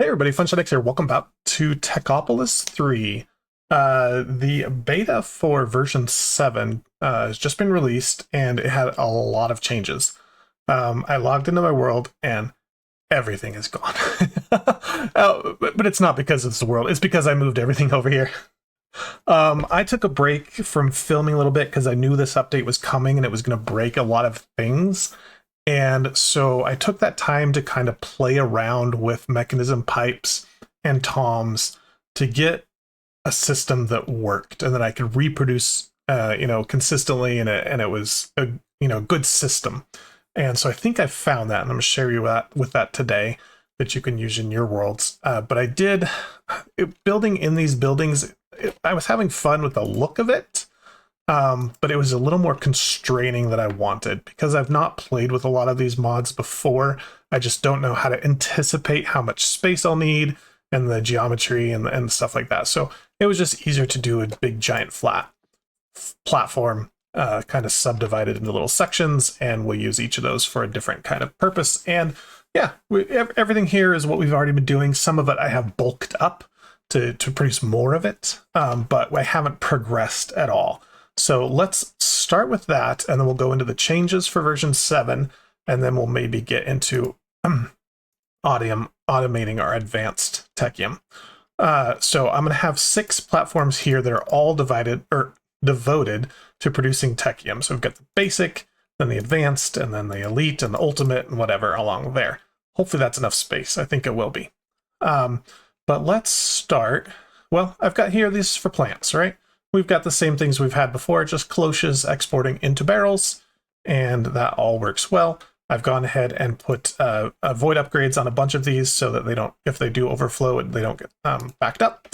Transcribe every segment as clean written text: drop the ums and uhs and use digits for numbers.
everybody, FunshineX here. Welcome back to Techopolis 3. The beta for version 7 has just been released, and it had a lot of changes. I logged into my world, and everything is gone. But it's not because it's the world. It's because I moved everything over here. I took a break from filming a little bit because I knew this update was coming, and it was going to break a lot of things. And so I took that time to kind of play around with mechanism pipes and toms to get a system that worked and that I could reproduce, consistently, and it was a good system. And so I think I found that, and I'm going to share you with that today that you can use in your worlds. But I did building in these buildings. I was having fun with the look of it. But it was a little more constraining than I wanted because I've not played with a lot of these mods before. I just don't know how to anticipate how much space I'll need and the geometry and stuff like that. So it was just easier to do a big giant flat platform, kind of subdivided into little sections, and we'll use each of those for a different kind of purpose. And yeah, everything here is what we've already been doing. Some of it I have bulked up to produce more of it, but I haven't progressed at all. So let's start with that, and then we'll go into the changes for version 7, and then we'll maybe get into automating our advanced Technium. So I'm going to have 6 platforms here that are all devoted to producing Technium. So we've got the basic, then the advanced, and then the elite, and the ultimate, and whatever along there. Hopefully that's enough space. I think it will be. But let's start. Well, I've got here these for plants, right? We've got the same things we've had before, just cloches exporting into barrels, and that all works well. I've gone ahead and put void upgrades on a bunch of these so that they don't, if they do overflow, they don't get backed up.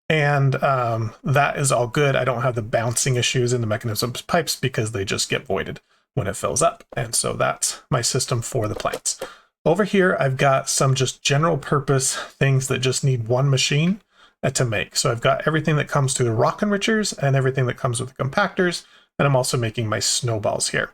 And that is all good. I don't have the bouncing issues in the mechanism pipes because they just get voided when it fills up. And so that's my system for the plants. Over here, I've got some just general purpose things that just need one machine to make. So I've got everything that comes through the rock enrichers and everything that comes with the compactors, and I'm also making my snowballs here.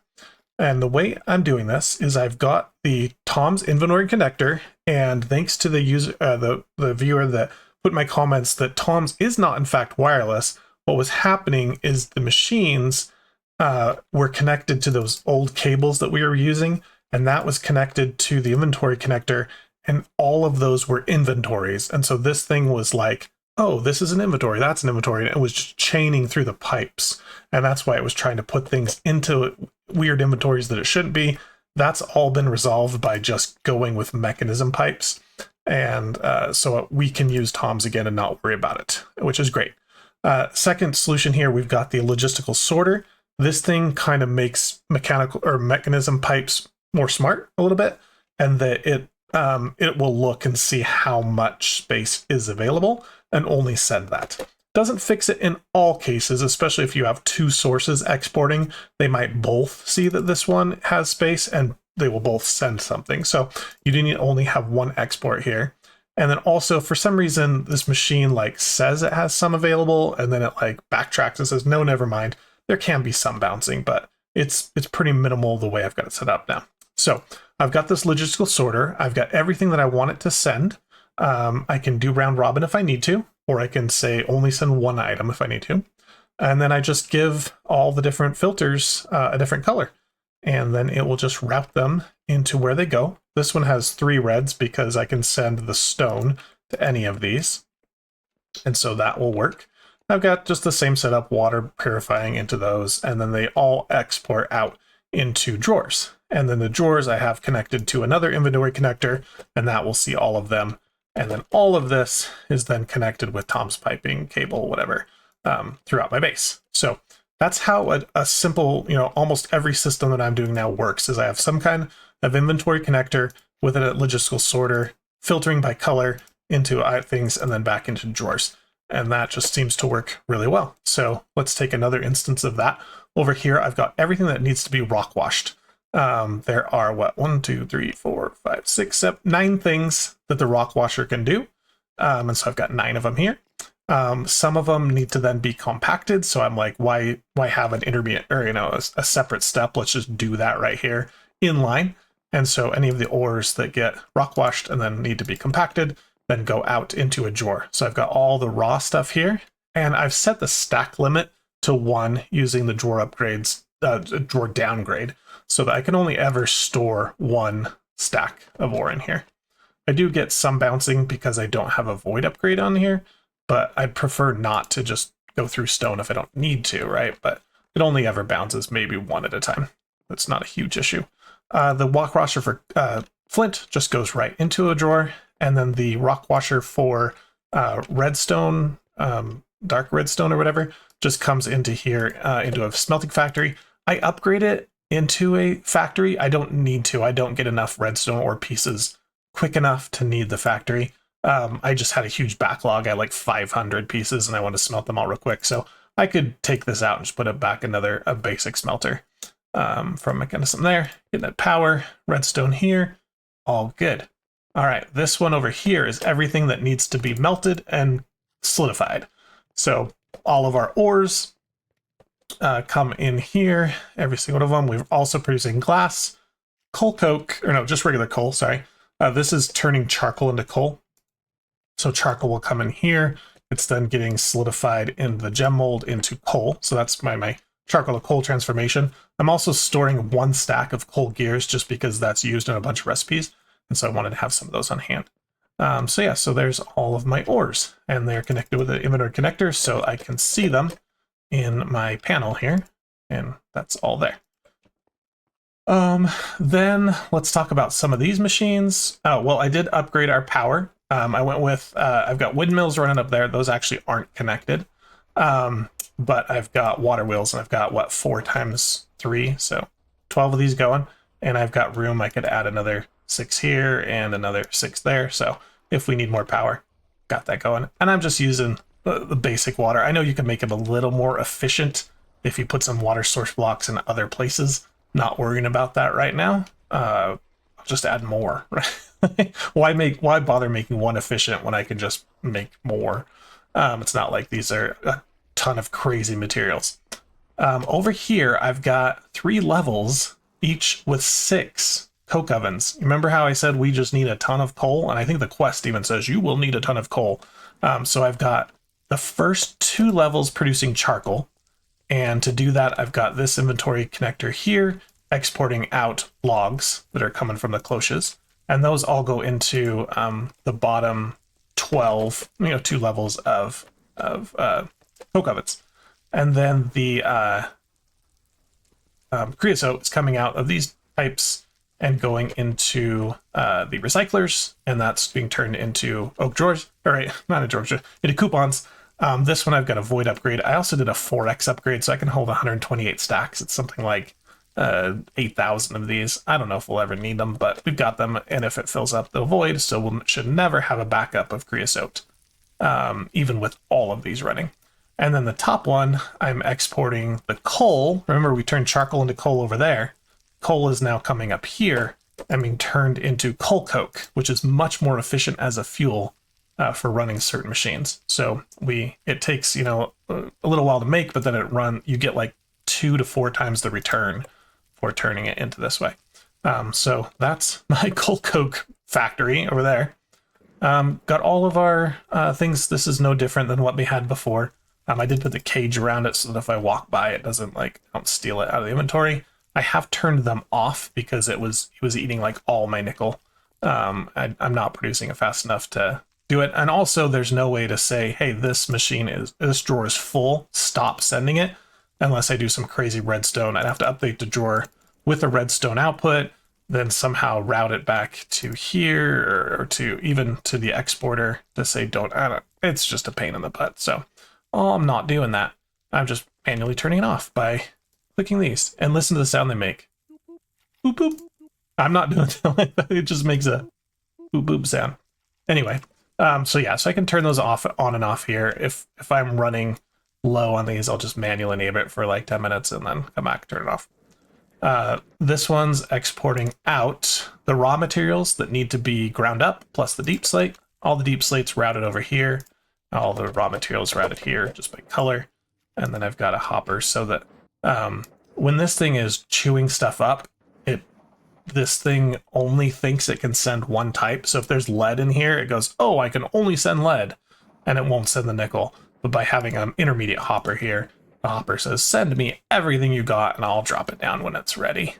And the way I'm doing this is I've got the Tom's inventory connector, and thanks to the user, the viewer that put my comments that Tom's is not in fact wireless, what was happening is the machines were connected to those old cables that we were using, and that was connected to the inventory connector, and all of those were inventories. And so this thing was like, oh, this is an inventory, that's an inventory, and it was just chaining through the pipes. And that's why it was trying to put things into weird inventories that it shouldn't be. That's all been resolved by just going with mechanism pipes. And so we can use Toms again and not worry about it, which is great. Second solution here, we've got the logistical sorter. This thing kind of makes mechanical or mechanism pipes more smart a little bit, and that it will look and see how much space is available and only send that. Doesn't fix it in all cases, especially if you have 2 sources exporting. They might both see that this one has space and they will both send something. So you do need only have one export here. And then also, for some reason, this machine like says it has some available, and then it like backtracks and says, no, never mind. There can be some bouncing, but it's pretty minimal the way I've got it set up now. So I've got this logistical sorter. I've got everything that I want it to send. I can do round robin if I need to, or I can say only send one item if I need to. And then I just give all the different filters a different color, and then it will just route them into where they go. This one has 3 reds because I can send the stone to any of these. And so that will work. I've got just the same setup, water purifying into those, and then they all export out into drawers. And then the drawers I have connected to another inventory connector, and that will see all of them. And then all of this is then connected with Tom's piping cable, whatever, throughout my base. So that's how a simple, almost every system that I'm doing now works, is I have some kind of inventory connector with a logistical sorter, filtering by color into things, and then back into drawers. And that just seems to work really well. So let's take another instance of that. Over here, I've got everything that needs to be rock washed. There are 1, 2, 3, 4, 5, 6, 7, 9 things that the rock washer can do. And so I've got 9 of them here. Some of them need to then be compacted. So I'm like, why have an intermediate or, a separate step? Let's just do that right here in line. And so any of the ores that get rock washed and then need to be compacted, then go out into a drawer. So I've got all the raw stuff here, and I've set the stack limit to 1 using the drawer upgrades, drawer downgrade, so that I can only ever store 1 stack of ore in here. I do get some bouncing because I don't have a void upgrade on here, but I'd prefer not to just go through stone if I don't need to, right? But it only ever bounces maybe 1 at a time. That's not a huge issue. The walk washer for flint just goes right into a drawer, and then the rock washer for redstone, dark redstone or whatever, just comes into here, into a smelting factory. I upgrade it into a factory. I don't need to. I don't get enough redstone ore pieces quick enough to need the factory. I just had a huge backlog. I had like 500 pieces and I want to smelt them all real quick. So I could take this out and just put it back a basic smelter from mechanism there. Get that power, redstone here, all good. All right, this one over here is everything that needs to be melted and solidified. So all of our ores come in here, every single one of them. We're also producing glass, coal coke, or no, just regular coal, sorry. This is turning charcoal into coal. So charcoal will come in here. It's then getting solidified in the gem mold into coal. So that's my charcoal to coal transformation. I'm also storing 1 stack of coal gears just because that's used in a bunch of recipes. And so I wanted to have some of those on hand. So yeah, so there's all of my ores, and they're connected with the inventory connector, so I can see them in my panel here, and that's all there. Then let's talk about some of these machines. Oh, well, I did upgrade our power. I went with, I've got windmills running up there. Those actually aren't connected. But I've got water wheels, and I've got, what, 4 times 3, so 12 of these going. And I've got room, I could add another 6 here and another 6 there. So if we need more power, got that going. And I'm just using the basic water. I know you can make it a little more efficient if you put some water source blocks in other places. Not worrying about that right now. I'll just add more. Right? Why bother making one efficient when I can just make more? It's not like these are a ton of crazy materials. Over here, I've got 3 levels, each with 6 coke ovens. Remember how I said we just need a ton of coal? And I think the quest even says you will need a ton of coal. So I've got the first 2 levels producing charcoal. And to do that, I've got this inventory connector here, exporting out logs that are coming from the cloches. And those all go into the bottom 12, 2 levels of coke ovens. And then the creosote is coming out of these pipes and going into the recyclers, and that's being turned into oak drawers. All right, not a drawer, into coupons. This one I've got a void upgrade. I also did a 4x upgrade, so I can hold 128 stacks. It's something like 8,000 of these. I don't know if we'll ever need them, but we've got them, and if it fills up, they'll void, so we should never have a backup of creosote, even with all of these running. And then the top one, I'm exporting the coal. Remember, we turned charcoal into coal over there. Coal is now coming up here and being turned into coal coke, which is much more efficient as a fuel for running certain machines. So it takes, a little while to make, but then you get like 2 to 4 times the return for turning it into this way. So that's my coal coke factory over there. Got all of our things. This is no different than what we had before. I did put the cage around it so that if I walk by, it doesn't don't steal it out of the inventory. I have turned them off because it was eating like all my nickel. I'm not producing it fast enough to do it. And also there's no way to say, hey, this drawer is full, stop sending it, unless I do some crazy redstone. I'd have to update the drawer with a redstone output, then somehow route it back to here or to even to the exporter to say it's just a pain in the butt. So I'm not doing that. I'm just manually turning it off by clicking these, and listen to the sound they make. Boop boop. I'm not doing it like that. It just makes a boop boop sound. Anyway, so I can turn those off on and off here. If I'm running low on these, I'll just manually enable it for like 10 minutes and then come back, turn it off. This one's exporting out the raw materials that need to be ground up, plus the deep slate. All the deep slates routed over here. All the raw materials routed here just by color. And then I've got a hopper so that when this thing is chewing stuff up, it this thing only thinks it can send one type. So if there's lead in here, it goes, oh, I can only send lead, and it won't send the nickel. But by having an intermediate hopper here, the hopper says, send me everything you got, and I'll drop it down when it's ready.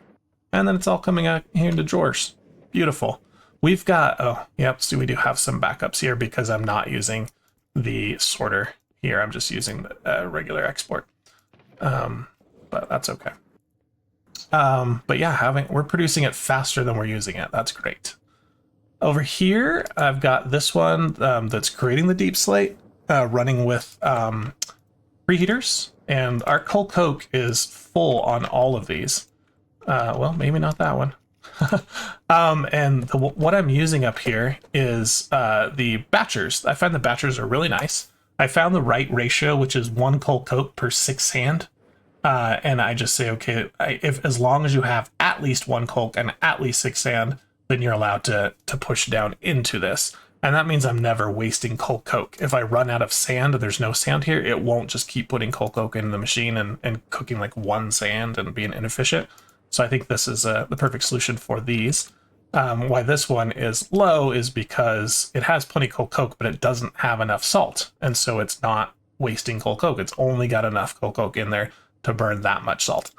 And then it's all coming out here into drawers. Beautiful. We've got, oh, yep, so we do have some backups here because I'm not using the sorter here. I'm just using the regular export. But that's okay. But yeah, we're producing it faster than we're using it. That's great. Over here, I've got this one that's creating the deep slate, running with preheaters, and our coal coke is full on all of these. Well, maybe not that one. And what I'm using up here is the batchers. I find the batchers are really nice. I found the right ratio, which is 1 coal coke per 6 sand. And I just say, okay, as long as you have at least 1 coke and at least 6 sand, then you're allowed to push down into this. And that means I'm never wasting coal coke. If I run out of sand and there's no sand here, it won't just keep putting coal coke in the machine and cooking like 1 sand and being inefficient. So I think this is the perfect solution for these. Why this one is low is because it has plenty of coal coke, but it doesn't have enough salt. And so it's not wasting coal coke. It's only got enough coal coke in there to burn that much salt.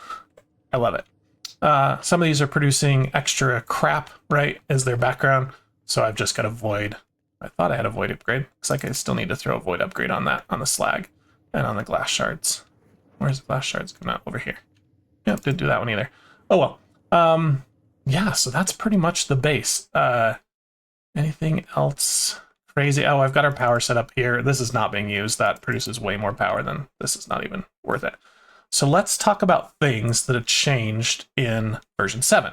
I love it. Some of these are producing extra crap, right, as their background. So I've just got a void. I thought I had a void upgrade. Looks like I still need to throw a void upgrade on that, on the slag and on the glass shards. Where's the glass shards coming out? Over here. Yep, didn't do that one either. Oh well. Yeah, so that's pretty much the base. Anything else crazy? Oh, I've got our power set up here. This is not being used. That produces way more power than this is not even worth it. So let's talk about things that have changed in version 7.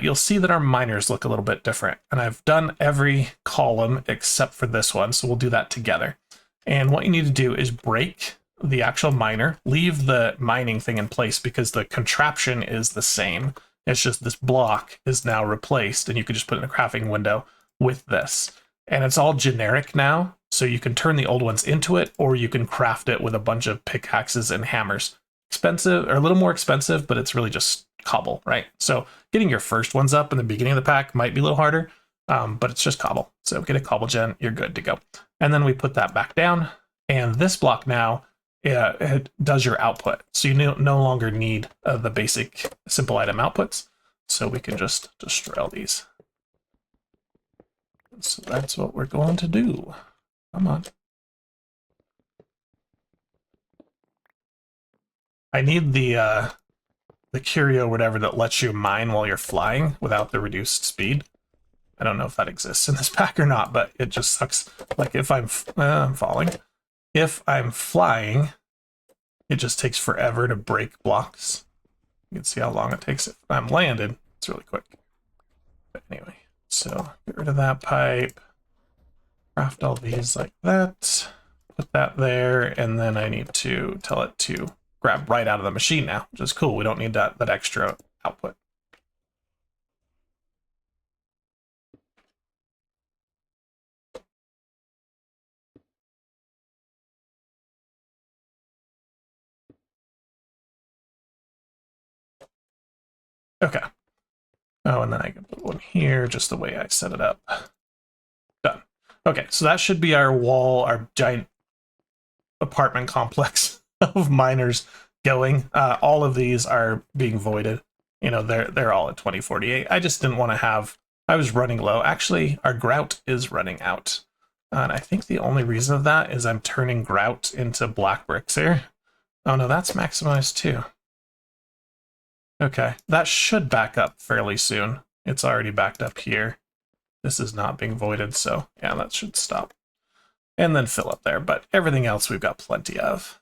You'll see that our miners look a little bit different, and I've done every column except for this one, so we'll do that together. And what you need to do is break the actual miner, leave the mining thing in place because the contraption is the same. It's just this block is now replaced, and you can just put it in a crafting window with this. And it's all generic now, so you can turn the old ones into it, or you can craft it with a bunch of pickaxes and hammers. Expensive, or a little more expensive, but it's really just cobble, right? So getting your first ones up in the beginning of the pack might be a little harder, but it's just cobble. So get a cobble gen, you're good to go. And then we put that back down, and this block now it does your output. So you no longer need the basic simple item outputs. So we can just destroy all these. So that's what we're going to do. Come on. I need the curio or whatever that lets you mine while you're flying without the reduced speed. I don't know if that exists in this pack or not, but it just sucks. Like if I'm falling. If I'm flying, it just takes forever to break blocks. You can see how long it takes if I'm landed. It's really quick. But anyway, so get rid of that pipe. Craft all these like that. Put that there, and then I need to tell it to grab right out of the machine now, which is cool. We don't need that extra output. Okay. Oh, and then I can put one here just the way I set it up. Done. Okay, so that should be our wall, our giant apartment complex of miners going. All of these are being voided. You know, they're all at 2048. I just didn't want to have, I was running low. Actually, our grout is running out. And I think the only reason of that is I'm turning grout into black bricks here. Oh no, that's maximized too. Okay, that should back up fairly soon. It's already backed up here. This is not being voided, so yeah, that should stop. And then fill up there, but everything else we've got plenty of.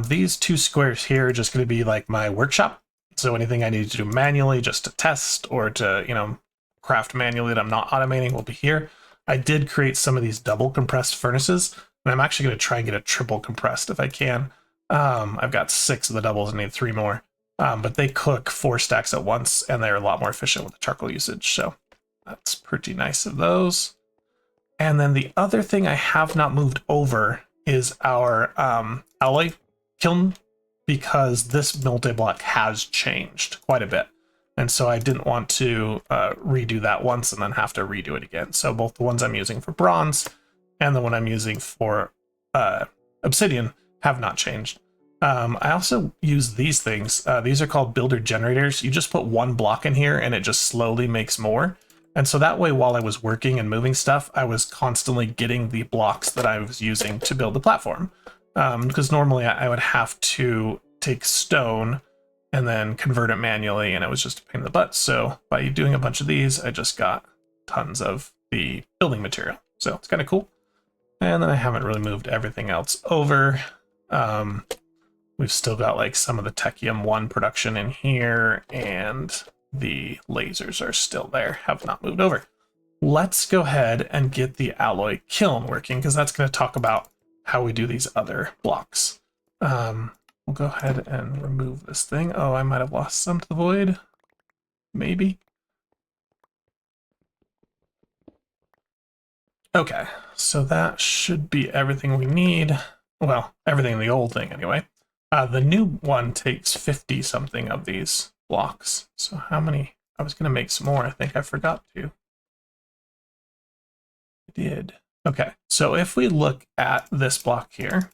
These 2 squares here are just going to be like my workshop. So anything I need to do manually just to test or to, you know, craft manually that I'm not automating will be here. I did create some of these double compressed furnaces, and I'm actually going to try and get a triple compressed if I can. I've got 6 of the doubles, I need 3 more. But they cook 4 stacks at once, and they're a lot more efficient with the charcoal usage. So that's pretty nice of those. And then the other thing I have not moved over is our alloy kiln, because this multi-block has changed quite a bit. And so I didn't want to redo that once and then have to redo it again. So both the ones I'm using for bronze and the one I'm using for obsidian have not changed. I also use these things. These are called builder generators. You just put one block in here and it just slowly makes more. And so that way, while I was working and moving stuff, I was constantly getting the blocks that I was using to build the platform. Because normally I would have to take stone and then convert it manually, and it was just a pain in the butt. So by doing a bunch of these, I just got tons of the building material. So it's kind of cool. And then I haven't really moved everything else over. We've still got like some of the Technium 1 production in here, and the lasers are still there, have not moved over. Let's go ahead and get the alloy kiln working, because that's going to talk about how we do these other blocks. We'll go ahead and remove this thing. Oh, I might have lost some to the void. Maybe. Okay, so that should be everything we need. Well, everything in the old thing anyway. The new one takes 50 something of these blocks. So how many? I was going to make some more. I think I forgot to. I did. Okay, so if we look at this block here,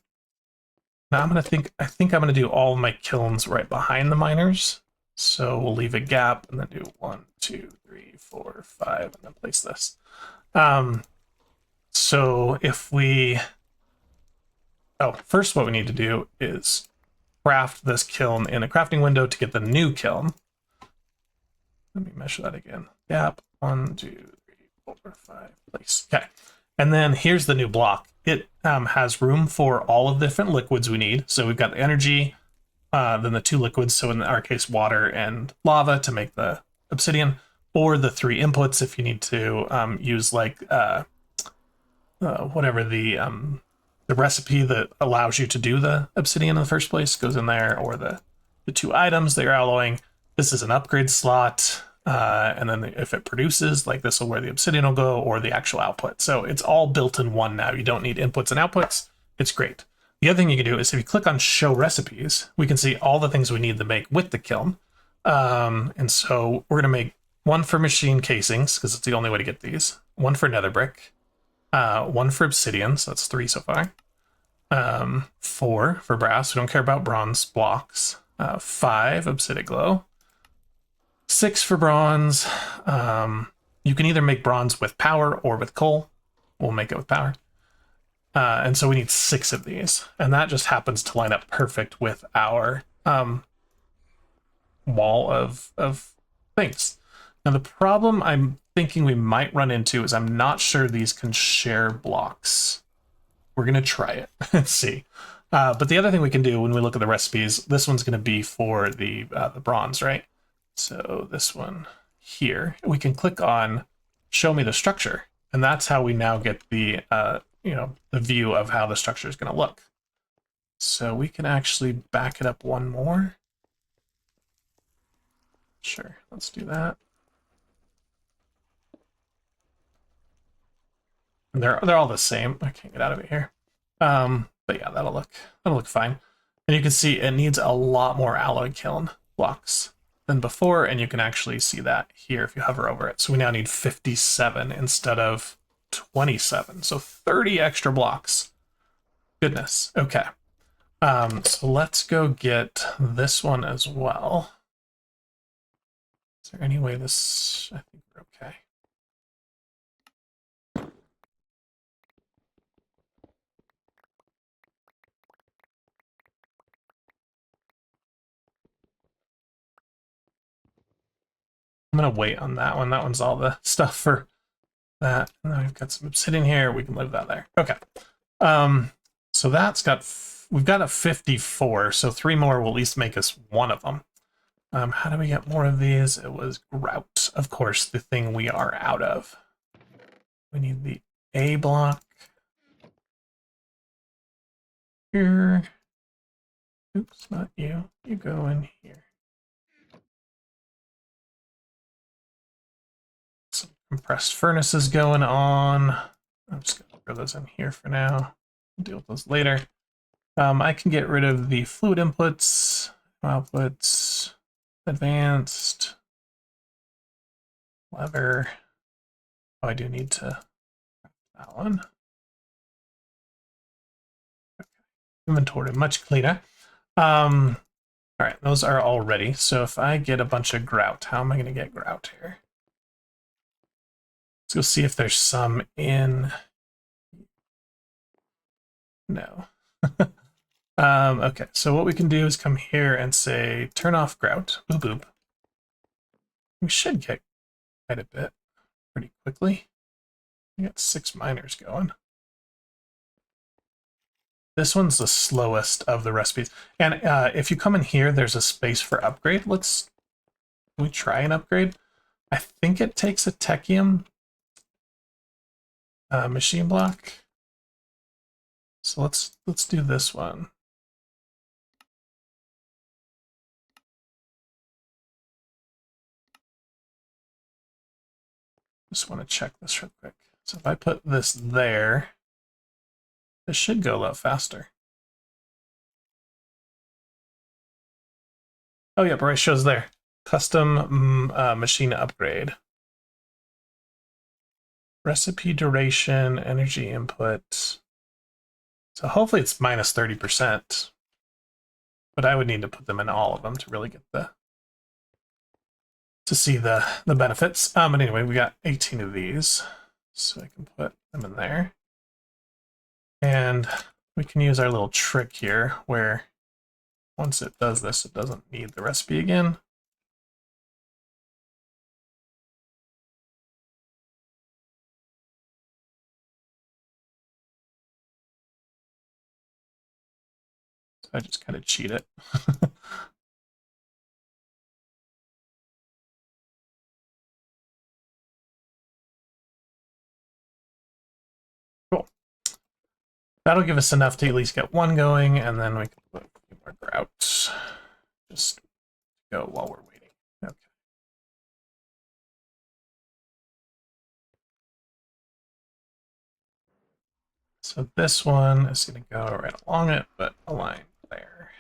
now I think I'm going to do all of my kilns right behind the miners. So we'll leave a gap and then do 1, 2, 3, 4, 5, and then place this. So if we, first what we need to do is craft this kiln in a crafting window to get the new kiln. Let me measure that again. Gap, 1, 2, 3, 4, 5, place. Okay. And then here's the new block. It has room for all of the different liquids we need. So we've got the energy, then the 2 liquids, so in our case, water and lava to make the obsidian, or the 3 inputs if you need to use like whatever the recipe that allows you to do the obsidian in the first place goes in there, or the 2 items that you're alloying. This is an upgrade slot. And then if it produces, like this will where the obsidian will go, or the actual output. So it's all built in one now. You don't need inputs and outputs. It's great. The other thing you can do is if you click on show recipes, we can see all the things we need to make with the kiln. And so we're going to make 1 for machine casings, because it's the only way to get these. 1 for nether brick. 1 for obsidian, so that's 3 so far. 4 for brass. We don't care about bronze blocks. 5 obsidian glow. 6 for bronze. You can either make bronze with power or with coal. We'll make it with power. And so we need 6 of these. And that just happens to line up perfect with our wall of things. Now the problem I'm thinking we might run into is I'm not sure these can share blocks. We're going to try it and see. But the other thing we can do when we look at the recipes, this one's going to be for the bronze, right? So this one here, we can click on show me the structure. And that's how we now get the, the view of how the structure is going to look. So we can actually back it up one more. Sure, let's do that. And they're all the same. I can't get out of it here. But yeah, that'll look fine. And you can see it needs a lot more alloy kiln blocks than before, and you can actually see that here if you hover over it. So we now need 57 instead of 27, so 30 extra blocks. Goodness. Okay. So let's go get this one as well. Is there any way this? I think we're okay. I'm gonna wait on that one. That one's all the stuff for that. And then we've got some obsidian here. We can leave that there. Okay. So we've got a 54. So 3 more will at least make us one of them. How do we get more of these? It was grout, of course, the thing we are out of. We need the A block here. Oops, not you. You go in here. Some compressed furnaces going on. I'm just going to throw those in here for now. We'll deal with those later. I can get rid of the fluid inputs, outputs, advanced. Lever. Oh, I do need to that one. Okay. Inventory, much cleaner. All right, those are all ready. So if I get a bunch of grout, how am I going to get grout here? Let's go see if there's some in. No. Okay, so what we can do is come here and say, turn off grout. Boop, boop. We should get quite a bit pretty quickly. We got 6 miners going. This one's the slowest of the recipes. And if you come in here, there's a space for upgrade. Can we try an upgrade? I think it takes a Technium machine block. So let's do this one. Just want to check this real quick. So if I put this there, this should go a lot faster. Oh yeah, right, shows there. Custom machine upgrade. Recipe duration, energy input. So hopefully it's minus 30%. But I would need to put them in all of them to really get to see the benefits. But anyway, we got 18 of these. So I can put them in there. And we can use our little trick here where once it does this, it doesn't need the recipe again. So I just kind of cheat it. Cool. That'll give us enough to at least get one going, and then we can put a few more grouts just go while we're waiting. Okay. So this one is going to go right along it, but align there.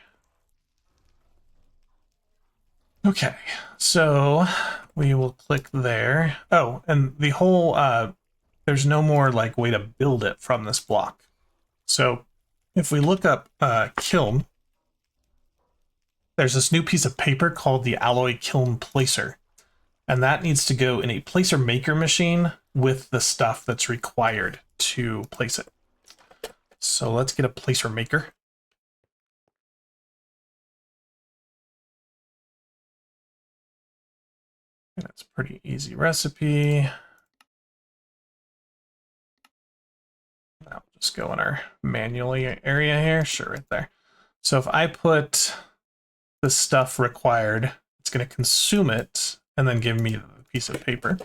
Okay, so we will click there. Oh, and the whole, there's no more like way to build it from this block. So if we look up kiln, there's this new piece of paper called the alloy kiln placer. And that needs to go in a placer maker machine with the stuff that's required to place it. So let's get a placer maker. That's a pretty easy recipe. I'll just go in our manually area here. Sure, right there. So if I put the stuff required, it's going to consume it and then give me the piece of paper.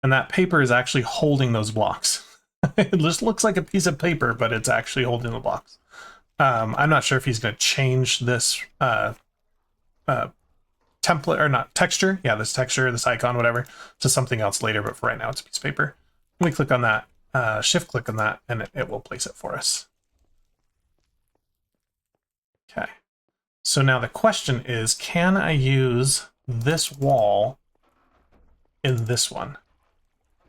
And that paper is actually holding those blocks. It just looks like a piece of paper, but it's actually holding the blocks. I'm not sure if he's going to change this template, or not, texture. Yeah, this texture, this icon, whatever, to something else later, but for right now it's a piece of paper. We click on that, shift click on that, and it will place it for us. Okay. So now the question is, can I use this wall in this one?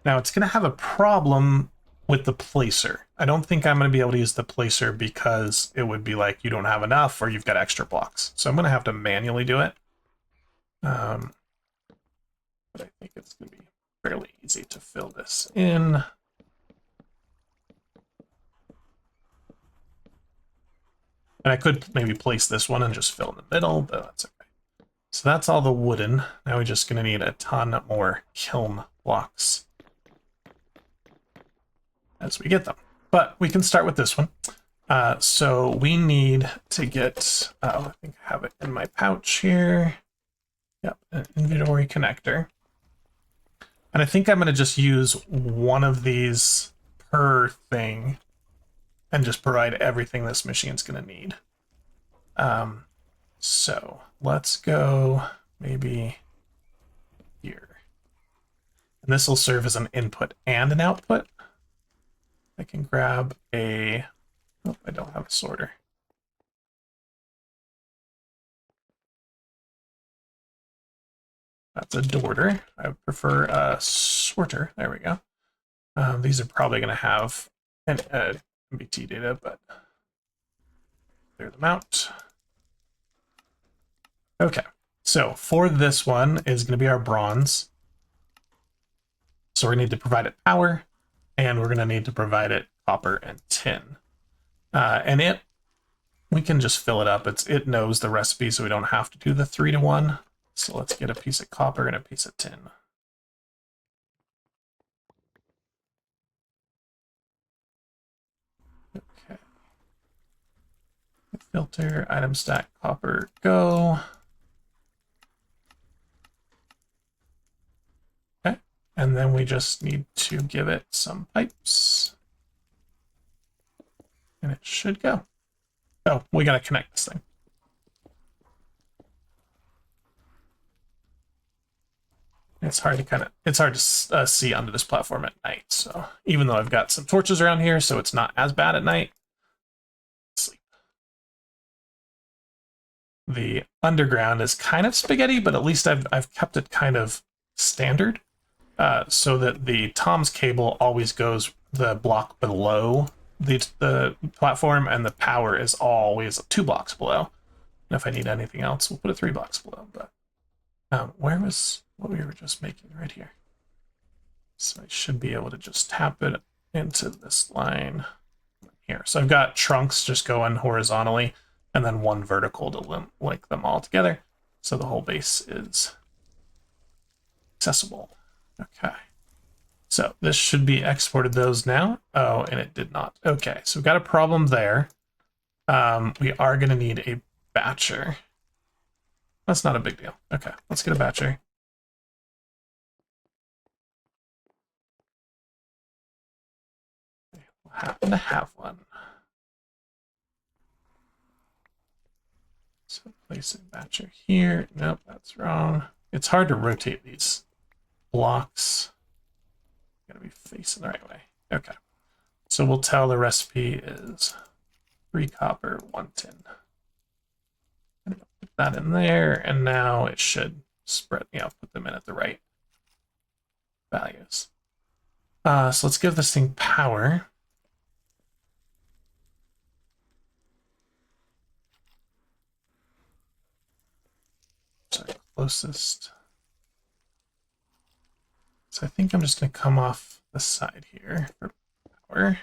Now it's going to have a problem with the placer. I don't think I'm going to be able to use the placer because it would be like you don't have enough or you've got extra blocks. So I'm going to have to manually do it. But I think it's going to be fairly easy to fill this in. And I could maybe place this one and just fill in the middle, but that's okay. So that's all the wooden. Now we're just going to need a ton more kiln blocks as we get them. But we can start with this one. So we need to get, I think I have it in my pouch here. Yep, an inventory connector. And I think I'm going to just use one of these per thing and just provide everything this machine's going to need. So let's go maybe here. And this will serve as an input and an output. I can grab a, oh, I don't have a sorter. That's a Dorter. I prefer a Sorter. There we go. These are probably going to have an MBT data, but clear them out. Okay, so for this one is going to be our bronze. So we're going to need to provide it power, and we're going to need to provide it copper and tin. And we can just fill it up. It knows the recipe, so we don't have to do the 3-to-1. So let's get a piece of copper and a piece of tin. Okay. Filter, item stack, copper, go. Okay, and then we just need to give it some pipes. And it should go. Oh, we gotta connect this thing. It's hard to see under this platform at night. So even though I've got some torches around here, so it's not as bad at night. Sleep. The underground is kind of spaghetti, but at least I've kept it kind of standard, so that the Tom's cable always goes the block below the platform, and the power is always 2 blocks below. And if I need anything else, we'll put it 3 blocks below. But where was what we were just making? Right here. So I should be able to just tap it into this line here. So I've got trunks just going horizontally, and then one vertical to link them all together, so the whole base is accessible. Okay. So this should be exported those now. Oh, and it did not. Okay, so we've got a problem there. We are going to need a batcher. That's not a big deal. Okay, let's get a batcher. We'll happen to have one. So placing batcher here. Nope, that's wrong. It's hard to rotate these blocks. Gotta be facing the right way. Okay. So we'll tell the recipe is 3 copper, 1 tin. Put that in there, and now it should spread, put them in at the right values. So let's give this thing power. So closest. So I think I'm just going to come off the side here for power.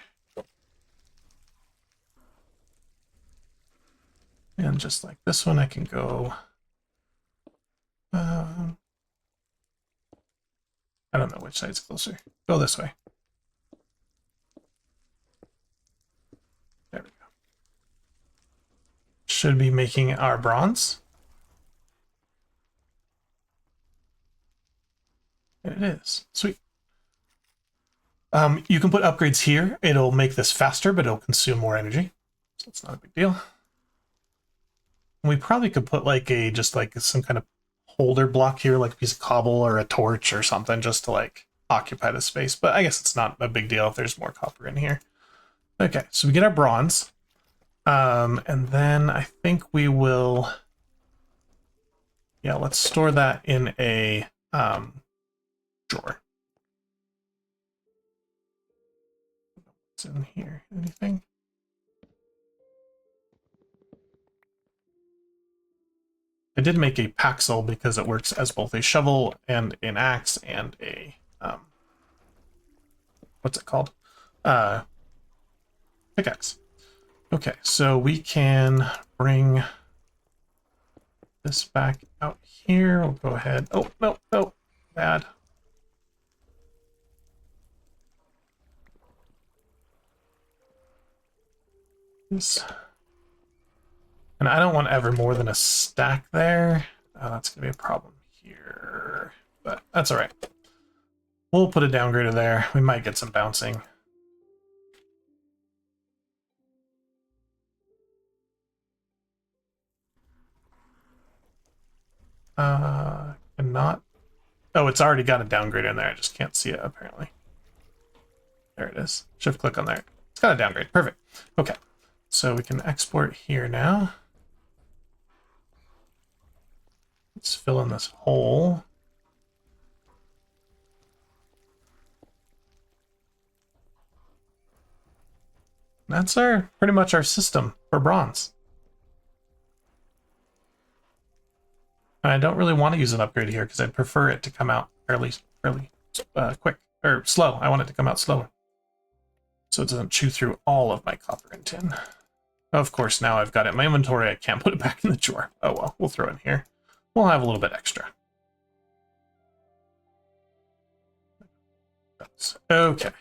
And just like this one, I can go... I don't know which side's closer. Go this way. There we go. Should be making our bronze. And it is. Sweet. You can put upgrades here. It'll make this faster, but it'll consume more energy. So it's not a big deal. We probably could put just some kind of holder block here, like a piece of cobble or a torch or something, just to occupy the space. But I guess it's not a big deal if there's more copper in here. Okay, so we get our bronze. And then I think we will... Yeah, let's store that in a drawer. What's in here? Anything? I did make a paxel because it works as both a shovel and an axe and a what's it called? Pickaxe. Okay, so we can bring this back out here. We'll go ahead. Oh, no, no, bad. This. And I don't want ever more than a stack there. That's going to be a problem here, but that's all right. We'll put a downgrader there. We might get some bouncing. Cannot. Oh, it's already got a downgrader in there. I just can't see it, apparently. There it is. Shift click on there. It's got a downgrade. Perfect. Okay. So we can export here now. Let's fill in this hole. That's pretty much our system for bronze. I don't really want to use an upgrade here because I'd prefer it to come out fairly quick, or slow. I want it to come out slower, so it doesn't chew through all of my copper and tin. Of course, now I've got it in my inventory, I can't put it back in the drawer. Oh well, we'll throw it in here. We'll have a little bit extra. Okay.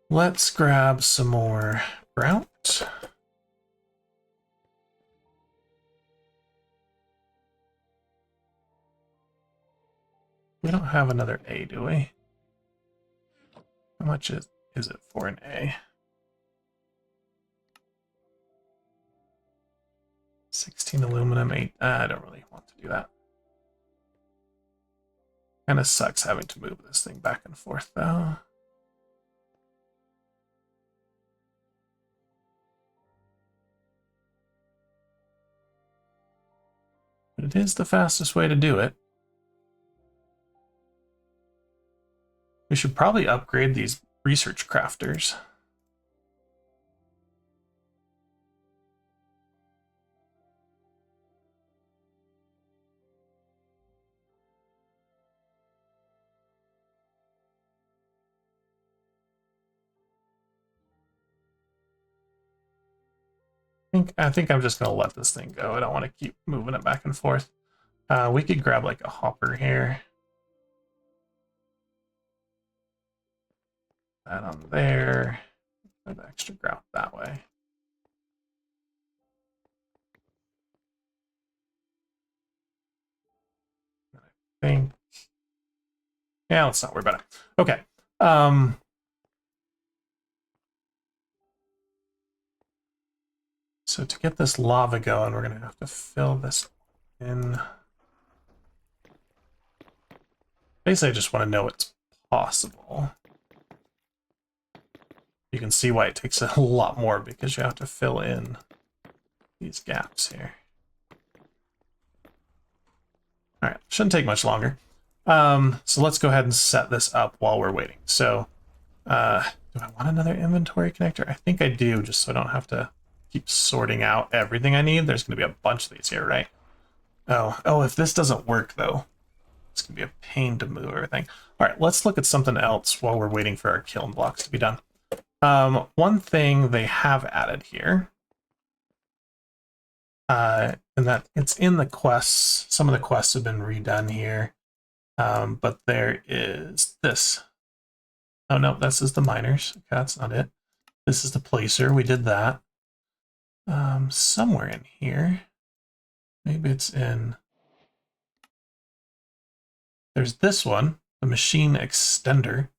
Let's grab some more grout. We don't have another A, do we? How much is it for an A? 16 aluminum, 8. I don't really want to do that. Kind of sucks having to move this thing back and forth, though. But it is the fastest way to do it. We should probably upgrade these research crafters. I think I'm just going to let this thing go. I don't want to keep moving it back and forth. We could grab like a hopper here. That on there. Have extra grout that way. I think. Yeah, let's not worry about it. Okay. So to get this lava going, we're going to have to fill this in. Basically, I just want to know it's possible. You can see why it takes a lot more, because you have to fill in these gaps here. All right, shouldn't take much longer. So let's go ahead and set this up while we're waiting. So do I want another inventory connector? I think I do, just so I don't have to keep sorting out everything I need. There's going to be a bunch of these here, right? Oh, if this doesn't work, though, it's going to be a pain to move everything. All right, let's look at something else while we're waiting for our kiln blocks to be done. One thing they have added here, and that it's in the quests. Some of the quests have been redone here, but there is this. Oh no, this is the miners. Okay, that's not it. This is the placer. We did that. Somewhere in here, maybe it's in. There's this one, the machine extender.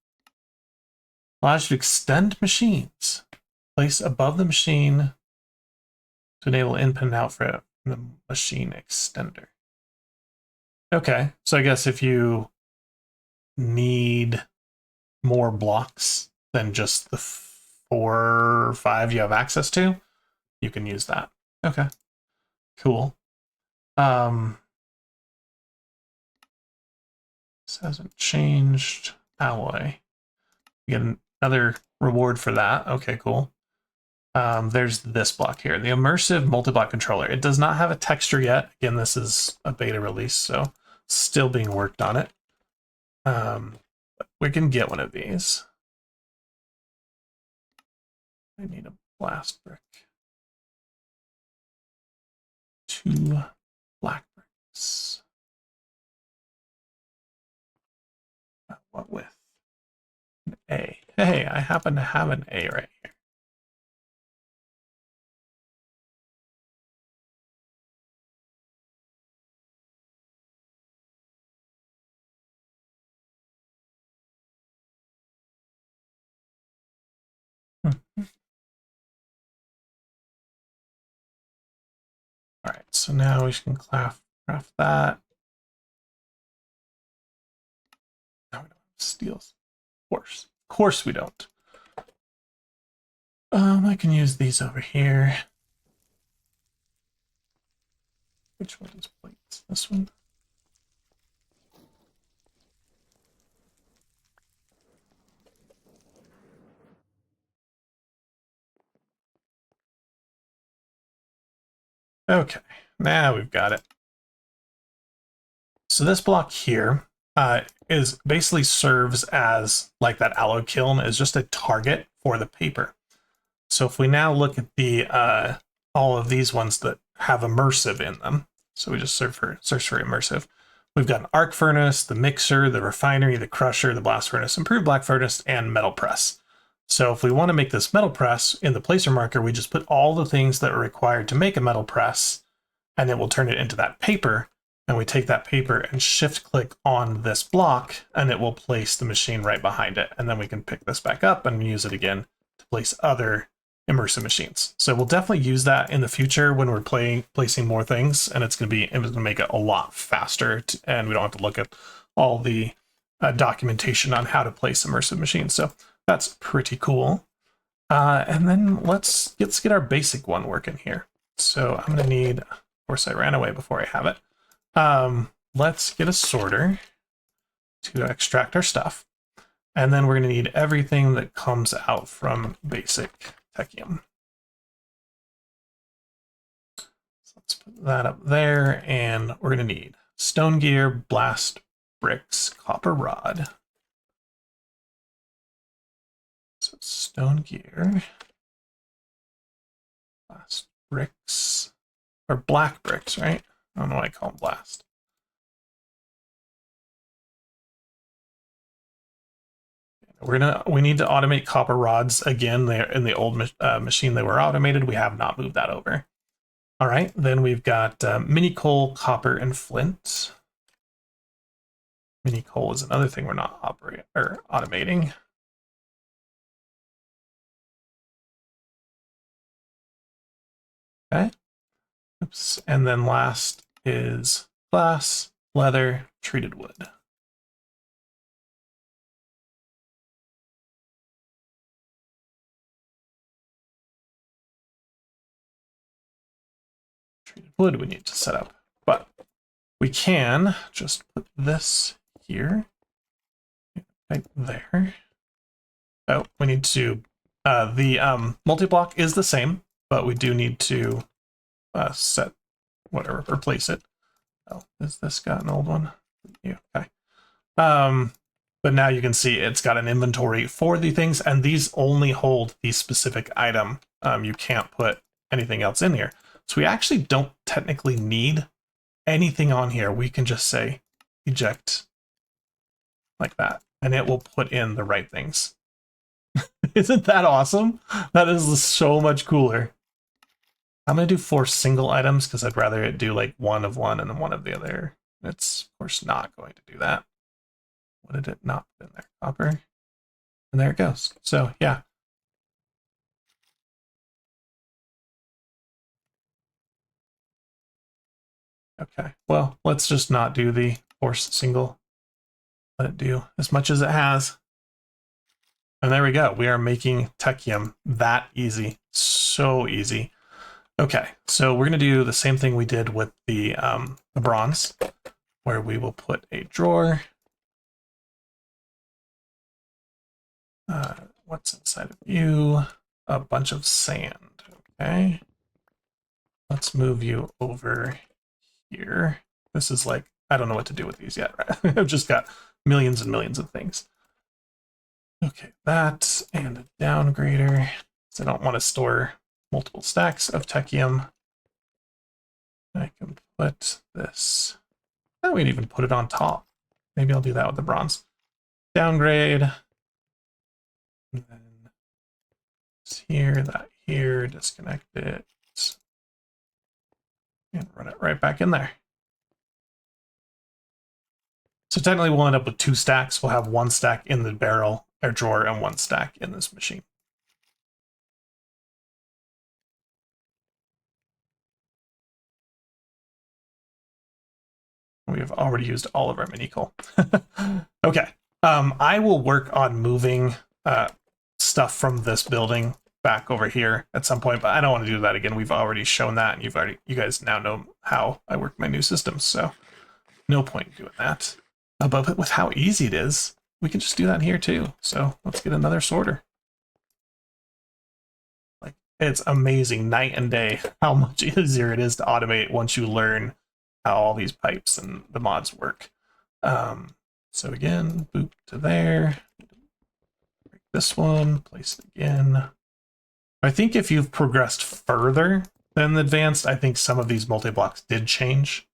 Allows you to extend machines. Place above the machine to enable input and output from the machine extender. Okay, so I guess if you need more blocks than just the 4 or 5 you have access to, you can use that. Okay, cool. This hasn't changed. Alloy. You get another reward for that. Okay, cool. There's this block here, the immersive multi-block controller. It does not have a texture yet. Again, this is a beta release, so still being worked on it. But we can get one of these. I need a blast brick. 2 black bricks. What with? An A. Hey, I happen to have an A right here. All right, so now we can craft that. No, we don't have steels. Of course we don't. I can use these over here. Which one is plates? This one? Okay, now we've got it. So this block here is basically serves as like that alloy kiln is just a target for the paper. So if we now look at the all of these ones that have immersive in them, so we just search for immersive. We've got an arc furnace, the mixer, the refinery, the crusher, the blast furnace, improved black furnace, and metal press. So if we want to make this metal press in the placer marker, we just put all the things that are required to make a metal press, and then we'll turn it into that paper. And we take that paper and shift click on this block, and it will place the machine right behind it. And then we can pick this back up and use it again to place other immersive machines. So we'll definitely use that in the future when we're placing more things, and it's going to make it a lot faster, and we don't have to look at all the documentation on how to place immersive machines. So that's pretty cool. And then let's get our basic one working here. So I'm going to need, of course I ran away before I have it. Let's get a sorter to extract our stuff. And then we're going to need everything that comes out from basic Technium. So let's put that up there, and we're going to need stone gear, blast bricks, copper rod. So stone gear, blast bricks, or black bricks, right? I don't know why I call them blast. We need to automate copper rods again. They're in the old machine they were automated. We have not moved that over. All right, then we've got mini coal, copper, and flint. Mini coal is another thing we're not automating. Okay. Oops. And then last is glass, leather, treated wood. Treated wood we need to set up, but we can just put this here, right there. Oh, we need to, the multi-block is the same, but we do need to set whatever, replace it. Oh, has this got an old one? Yeah, okay. But now you can see it's got an inventory for the things, and these only hold the specific item. You can't put anything else in here. So we actually don't technically need anything on here. We can just say eject like that, and it will put in the right things. Isn't that awesome? That is so much cooler. I'm going to do 4 single items because I'd rather it do like one of one and then one of the other. It's, of course, not going to do that. What did it not put in there? Copper. And there it goes. So, yeah. Okay. Well, let's just not do the force single. Let it do as much as it has. And there we go. We are making Technium that easy. So easy. Okay, so we're going to do the same thing we did with the bronze, where we will put a drawer. What's inside of you? A bunch of sand. Okay. Let's move you over here. This is like, I don't know what to do with these yet, right? I've just got millions and millions of things. Okay, that and a downgrader. So I don't want to store multiple stacks of Technium. I can put this. I would even put it on top. Maybe I'll do that with the bronze. Downgrade. And then it's here, that here, disconnect it. And run it right back in there. So technically we'll end up with 2 stacks. We'll have 1 stack in the barrel or drawer and 1 stack in this machine. We have already used all of our mini coal. Okay. I will work on moving stuff from this building back over here at some point, but I don't want to do that again. We've already shown that, and you guys now know how I work my new systems, so no point in doing that. But with how easy it is, we can just do that here too. So let's get another sorter. Like it's amazing night and day how much easier it is to automate once you learn how all these pipes and the mods work. So again, boop to there. Break this one, place it again. I think if you've progressed further than the advanced, I think some of these multi-blocks did change.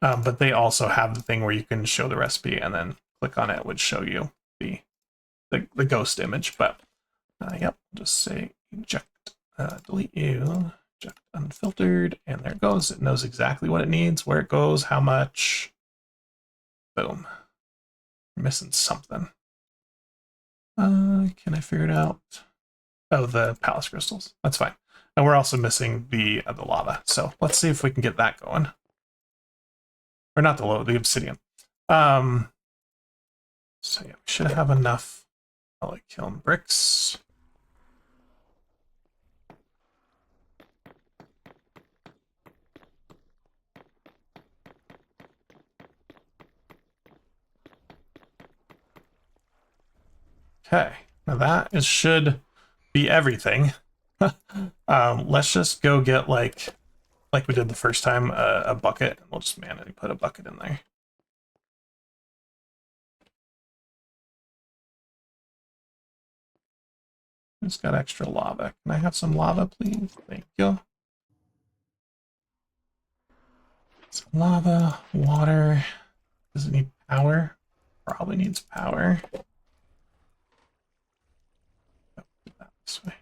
But they also have the thing where you can show the recipe and then click on it, would show you the ghost image. But yep, just say eject, delete you, eject unfiltered, and there it goes. It knows exactly what it needs, where it goes, how much. Boom. I'm missing something. Can I figure it out? Oh, the palace crystals. That's fine. And we're also missing the lava. So let's see if we can get that going. Or not the obsidian. So yeah, we should have enough kiln bricks. Okay, now that should be everything. Let's just go get like we did the first time, a bucket. We'll just manually put a bucket in there. Just got extra lava. Can I have some lava, please? Thank you. Some lava, water. Does it need power? Probably needs power. Oh, put that this way.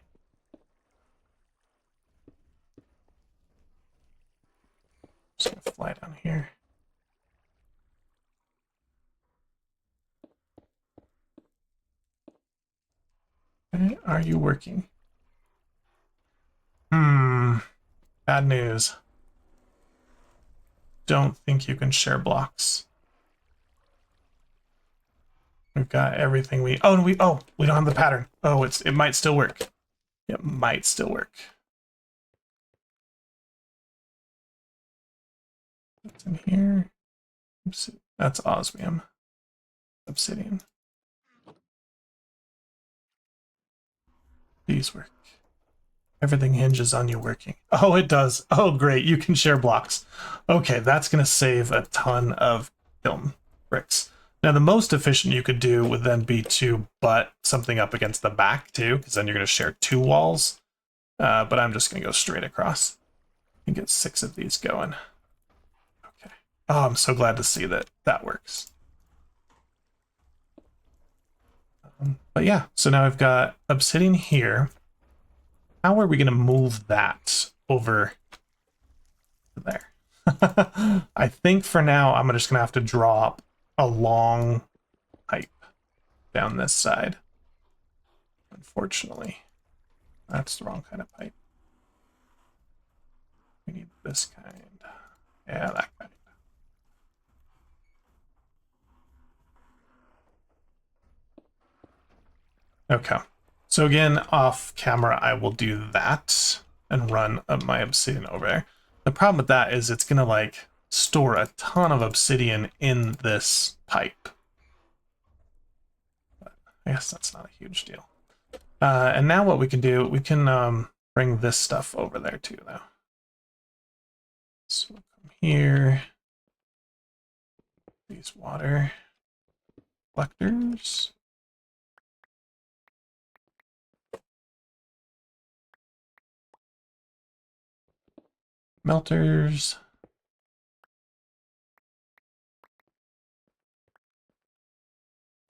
Just gonna fly down here. Okay, are you working? Bad news. Don't think you can share blocks. We've got everything we we don't have the pattern. Oh, it might still work. It might still work. What's in here? That's osmium. Obsidian. These work. Everything hinges on you working. Oh, it does. Oh, great. You can share blocks. Okay, that's going to save a ton of kiln bricks. Now, the most efficient you could do would then be to butt something up against the back, too, because then you're going to share 2 walls. But I'm just going to go straight across and get 6 of these going. Okay. Oh, I'm so glad to see that that works. But yeah, so now I've got obsidian here. How are we going to move that over to there? I think for now, I'm just going to have to drop a long pipe down this side. Unfortunately, that's the wrong kind of pipe. We need this kind. Yeah, that kind. Okay. So again, off camera, I will do that and run my obsidian over there. The problem with that is it's going to like store a ton of obsidian in this pipe. But I guess that's not a huge deal. And now what we can do, we can bring this stuff over there too, though. So we'll come here. These water collectors. Melters.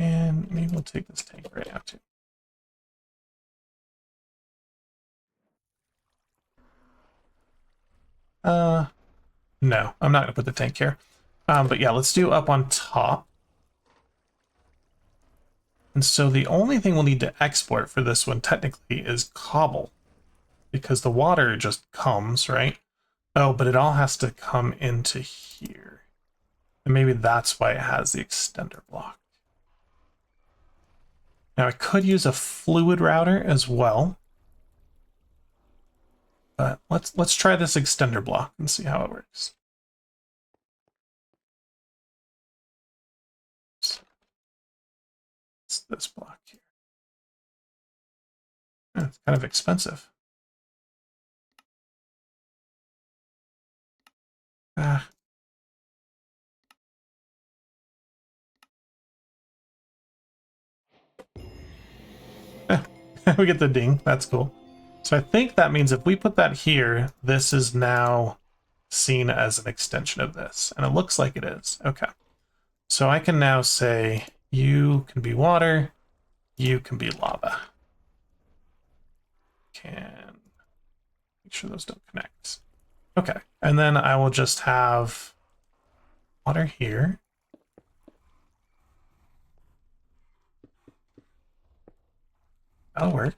And maybe we'll take this tank right out too. No, I'm not gonna put the tank here. But yeah, let's do up on top. And so the only thing we'll need to export for this one technically is cobble, because the water just comes, right? Oh, but it all has to come into here. And maybe that's why it has the extender block. Now I could use a fluid router as well. But let's try this extender block and see how it works. It's this block here. It's kind of expensive. Ah. We get the ding. That's cool. So I think that means if we put that here, this is now seen as an extension of this. And it looks like it is. Okay. So I can now say, you can be water, you can be lava. Can make sure those don't connect. Okay. And then I will just have water here. That'll work.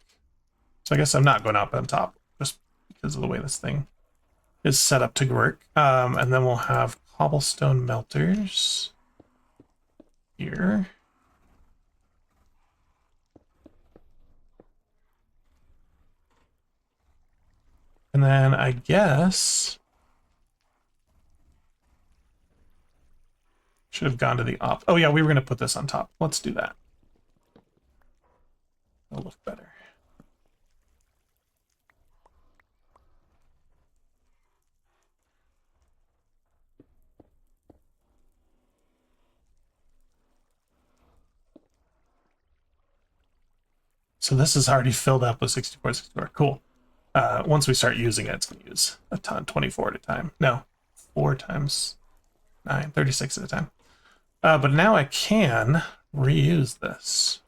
So I guess I'm not going up on top just because of the way this thing is set up to work. And then we'll have cobblestone melters here. And then I guess should have gone to the op. Oh yeah, we were going to put this on top. Let's do that. It'll look better. So this is already filled up with 64, 64. Cool. Once we start using it, it's going to use a ton, 24 at a time. No, 4 times 9, 36 at a time. But now I can reuse this.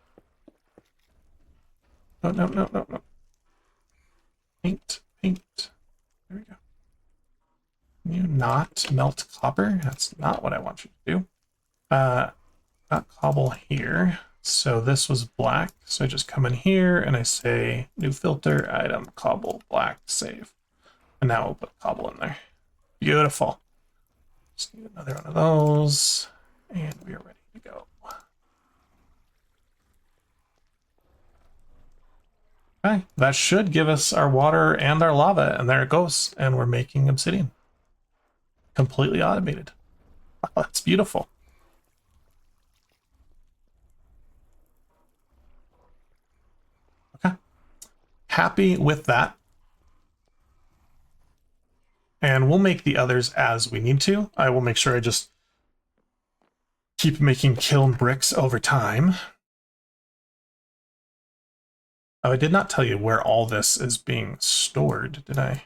No, no, no, no, no. Paint, paint. There we go. Can you not melt copper? That's not what I want you to do. Got cobble here. So this was black. So I just come in here and I say new filter, item, cobble, black, save. And now we'll put cobble in there. Beautiful. Just need another one of those. And we are ready to go. Okay, that should give us our water and our lava. And there it goes. And we're making obsidian. Completely automated. Wow, that's beautiful. Okay. Happy with that. And we'll make the others as we need to. I will make sure I just keep making kiln bricks over time. Oh, I did not tell you where all this is being stored, did I?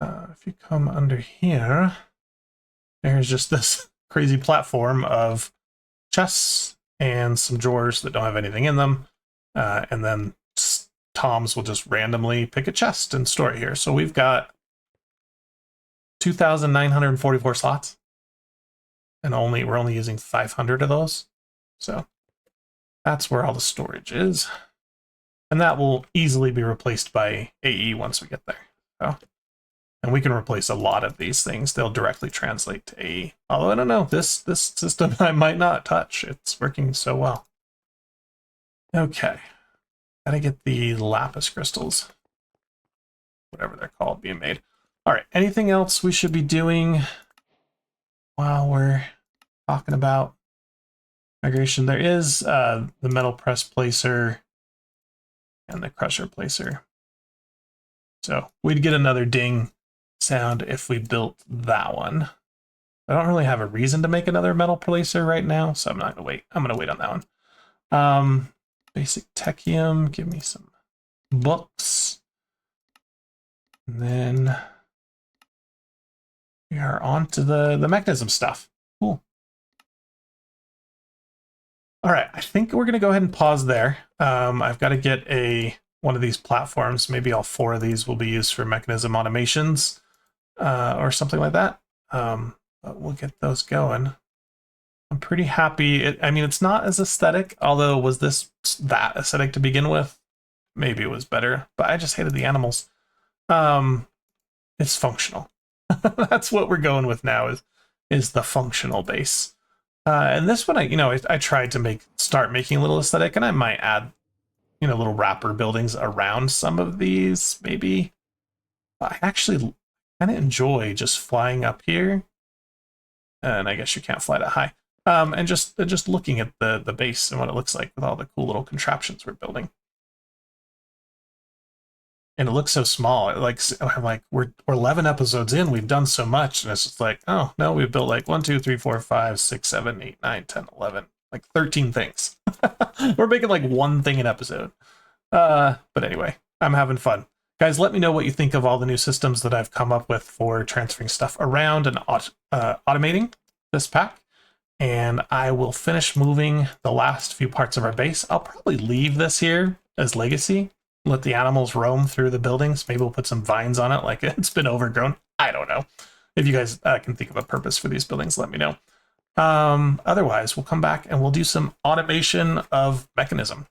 If you come under here, there's just this crazy platform of chests and some drawers that don't have anything in them. And then Toms will just randomly pick a chest and store it here. So we've got 2,944 slots. And we're only using 500 of those. So that's where all the storage is. And that will easily be replaced by AE once we get there. So, and we can replace a lot of these things. They'll directly translate to AE. Although I don't know, this system I might not touch. It's working so well. Okay. Gotta get the lapis crystals. Whatever they're called being made. All right, anything else we should be doing while we're talking about migration? There is the metal press placer and the crusher placer. So we'd get another ding sound if we built that one. I don't really have a reason to make another metal placer right now, so I'm not gonna wait. I'm gonna wait on that one. Basic Technium, give me some books. And then we are on to the mechanism stuff. Cool. All right, I think we're gonna go ahead and pause there. I've got to get one of these platforms. Maybe all 4 of these will be used for mechanism automations or something like that. But we'll get those going. I'm pretty happy. I mean, it's not as aesthetic, although was this that aesthetic to begin with? Maybe it was better, but I just hated the animals. It's functional. That's what we're going with now is the functional base. And this one, I tried to start making a little aesthetic, and I might add, little wrapper buildings around some of these, maybe. But I actually kind of enjoy just flying up here. And I guess you can't fly that high. And just looking at the base and what it looks like with all the cool little contraptions we're building. and it looks so small. I'm like, we're 11 episodes in, we've done so much, and it's just like, oh no, we've built like 1, 2, 3, 4, 5, 6, 7, 8, 9, 10, 11, like 13 things. We're making like one thing an episode. But anyway, I'm having fun. Guys, let me know what you think of all the new systems that I've come up with for transferring stuff around and automating this pack. And I will finish moving the last few parts of our base. I'll probably leave this here as legacy. Let the animals roam through the buildings. Maybe we'll put some vines on it like it's been overgrown. I don't know. If you guys can think of a purpose for these buildings, let me know. Otherwise, we'll come back and we'll do some automation of mechanism.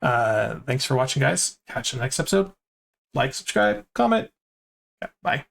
Thanks for watching, guys. Catch you in the next episode. Like, subscribe, comment. Yeah, bye.